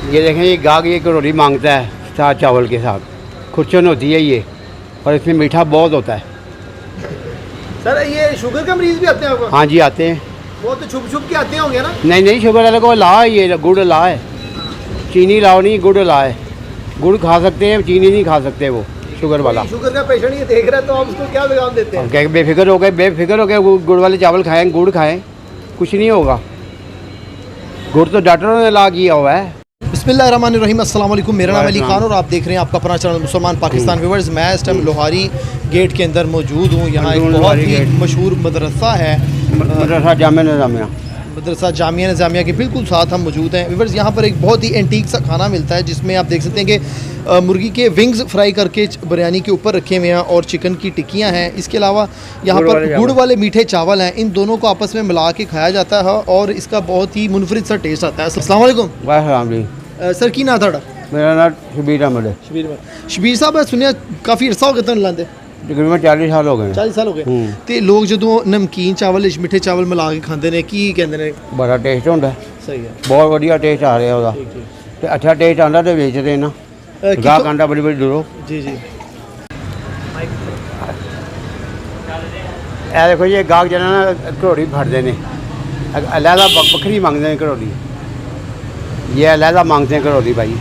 ये देखें, ये गाहक ये करोड़ी मांगता है साथ चावल के साथ। खुरचन होती है ये, और इसमें मीठा बहुत होता है। सर ये शुगर का मरीज़ भी आते हैं आपको? हाँ जी, आते हैं। वो तो छुप छुप के आते होंगे ना? नहीं नहीं, शुगर वाले को ला है, ये गुड़ ला है। चीनी लाओ नहीं, गुड़ ला है। गुड़ खा सकते हैं, चीनी नहीं खा सकते वो शुगर वाला। शुगर का पेशेंट ये देख रहा है तो आप उसको क्या पैगाम देते हैं? क्या बेफिक्र हो गए, गुड़ वाले चावल खाएं, गुड़ खाएं, कुछ नहीं होगा। गुड़ तो डॉक्टरों ने ला किया हुआ है। बिस्मिल्लाहिर्रहमानिर्रहीम, अस्सलाम वालेकुम। मेरा नाम अली खान और आप देख रहे हैं आपका अपना चैनल मुसलमान पाकिस्तान व्यूअर्स। मैं इस टाइम लोहारी गेट के अंदर मौजूद हूँ। यहाँ एक बहुत ही मशहूर मदरसा है, मदरसा जामिया निज़ामिया के बिल्कुल साथ हम मौजूद हैं व्यूअर्स। यहाँ पर एक बहुत ही एंटीक सा खाना मिलता है जिसमें आप देख सकते हैं कि मुर्गी के विंग्स फ्राई करके बिरयानी के ऊपर रखे हुए हैं और चिकन की टिक्कियाँ हैं। इसके अलावा यहाँ पर गुड़ वाले मीठे चावल हैं। इन दोनों को आपस में मिला के खाया जाता है और इसका बहुत ही मुनफरिद सा टेस्ट आता है। अस्सलाम वालेकुम। वाह सर की ना था? मेरा नाम शबीर अहमद है। शबीर साहब, मैं सुनिया काफ़ी अरसा हो गया तुम लाते? तकरीबन 40 साल हो गए। 40 साल हो गए। तो लोग जो नमकीन चावल मिठे चावल मिला के खाते हैं की कहते हैं? बड़ा टेस्ट होता है। सही है, बहुत बढ़िया टेस्ट आ रहा है। तो अच्छा टेस्ट आता तो बेचते ना, गाहक आंदा बड़ी बड़ी दूरों। जी जी। ए देखो, ये गाहक जना ना घरोड़ी फटते हैं, अलहदा बकरी मांगते हैं घरोड़ी। ये अलहदा मांगते हैं घरोड़ी भाई।